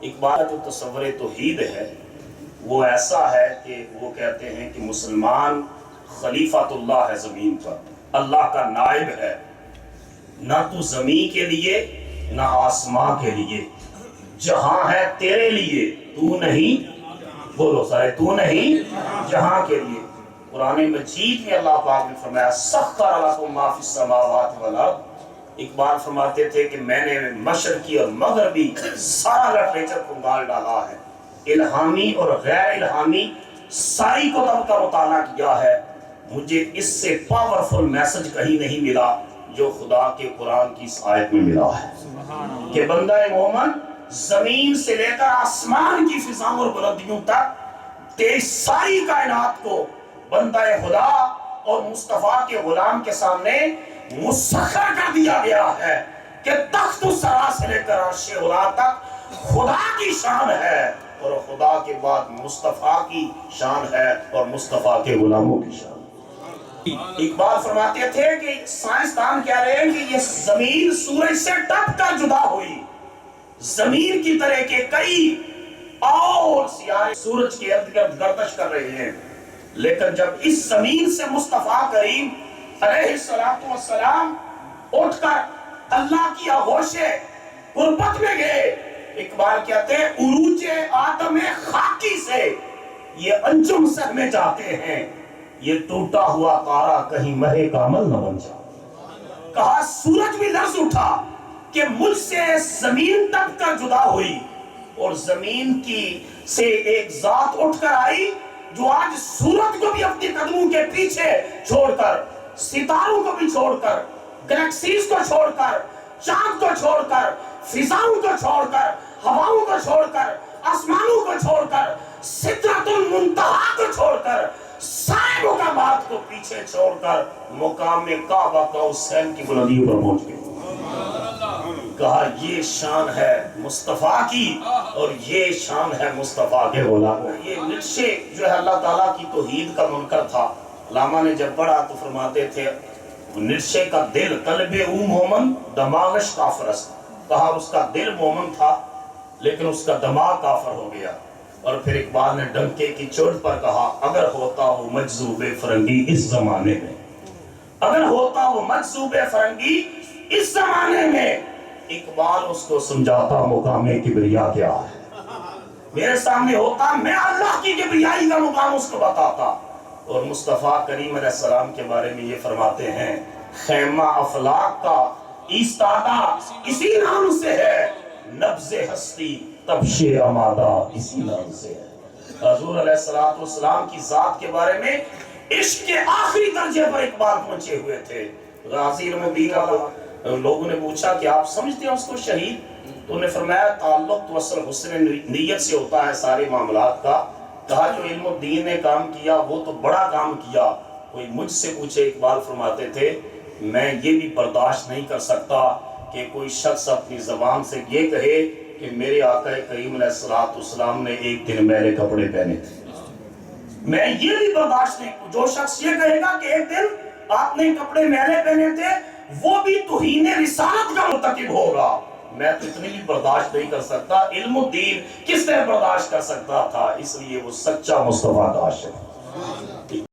اقبال جو تصور توحید ہے وہ ایسا ہے کہ وہ کہتے ہیں کہ مسلمان خلیفۃ اللہ ہے زمین پر، اللہ کا نائب ہے، نہ تو زمین کے لیے نہ آسمان کے لیے، جہاں ہے تیرے لیے تو نہیں، بولو سارے تو نہیں جہاں کے لیے۔ قرآن مجید میں اللہ پاک نے فرمایا سخر لکم ما فی السماوات والارض۔ اقبال فرماتے تھے کہ میں نے مشرقی اور مغربی سارا لٹریچر کو گال ڈالا ہے، الہامی اور غیر الہامی ساری کتب کا مطالعہ کیا ہے، مجھے اس سے پاورفل میسج کہیں نہیں ملا جو خدا کے قرآن کی اس آیت میں ملا ہے کہ بندہ مومن زمین سے لے کر آسمان کی فضاؤں اور بلندیوں تک تیری ساری کائنات کو بندہ خدا اور مصطفیٰ کے غلام کے سامنے مسخر کر دیا گیا ہے کہ تخت الثری سے لے کر عرش علا تک خدا کی شان ہے، اور خدا کے بعد مصطفیٰ کی شان ہے اور مصطفیٰ کے غلاموں کی شان۔ اقبال فرماتے تھے کہ سائنسدان کہہ رہے ہیں کہ یہ زمین سورج سے ٹپ کر جدا ہوئی، زمین کی طرح کے کئی اور سیارے سورج کے ارد گرد گردش کر رہے ہیں، لیکن جب اس زمین سے مصطفیٰ کریم علیہ السلام اٹھ کر اللہ کی آغوش قربت میں گئے، اقبال کہتے ہیں عروج آدم خاکی سے یہ انجم سہمے جاتے ہیں، یہ ٹوٹا ہوا تارا کہیں مہے کامل نہ بن جائے۔ کہا سورج بھی لرز اٹھا کہ مجھ سے زمین ٹپ کر جدا ہوئی، اور زمین کی سے ایک ذات اٹھ کر آئی جو آج سورج کو بھی اپنے قدموں کے پیچھے چھوڑ کر، ستاروں کو بھی چھوڑ کر، گلیکسیز کو چھوڑ کر، چاند کو چھوڑ کر، فضاؤں کو چھوڑ کر، ہواؤں کو چھوڑ کر، آسمانوں کو چھوڑ کر، سدرۃ المنتہا کو چھوڑ کر، سارے مقامات کو پیچھے چھوڑ کر مقام کعبہ کا حسین کی بلندیوں پر پہنچ گئے۔ کہا یہ شان ہے مصطفیٰ کی اور یہ شان ہے مصطفیٰ کے غلاموں۔ یہ نیچے جو ہے اللہ تعالیٰ کی توحید کا منکر تھا، علامہ نے جب پڑھا تو فرماتے تھے نیچے کا دل قلب او مومن دماغش کافر است، کہا اس کا دل مومن تھا لیکن اس کا دماغ کافر ہو گیا۔ اور پھر اقبال نے ڈنکے کی چوٹ پر کہا اگر ہوتا ہو مجذوب فرنگی اس زمانے میں، اگر ہوتا ہو مجذوب فرنگی اس زمانے میں، اقبال اس کو سمجھاتا مقام کبریا کیا ہے، میرے سامنے ہوتا میں اللہ کی کبریائی کا مقام اس کو بتاتا۔ اور مصطفیٰ کریم علیہ السلام کے بارے میں یہ فرماتے ہیں خیمہ افلاک کا ایستادہ اسی نام سے ہے، نبض ہستی تبش امادہ اسی نام سے ہے۔ حضور علیہ السلام کی ذات کے بارے میں عشق کے آخری درجے پر اقبال پہنچے ہوئے تھے۔ غازی علم الدین کا لوگوں نے پوچھا کہ آپ سمجھتے ہیں اس کو شہید؟ تو انہوں نے فرمایا تعلق تو اصل حسن نیت سے ہوتا ہے سارے معاملات کا۔ کہا جو علم الدین نے کام کیا وہ تو بڑا کام کیا، کوئی مجھ سے پوچھے، اقبال فرماتے تھے میں یہ بھی برداشت نہیں کر سکتا کہ کوئی شخص اپنی زبان سے یہ کہے کہ میرے آقا کریم علیہ السلام نے ایک دن میلے کپڑے پہنے تھے، میں یہ بھی برداشت نہیں، جو شخص یہ کہے گا کہ ایک دن آپ نے کپڑے میلے پہنے تھے وہ بھی توہین رسالت کا مرتکب ہوگا، میں تو اتنی بھی برداشت نہیں کر سکتا۔ علم الدین کس طرح برداشت کر سکتا تھا؟ اس لیے وہ سچا مصطفیٰ کا عاشق ہے۔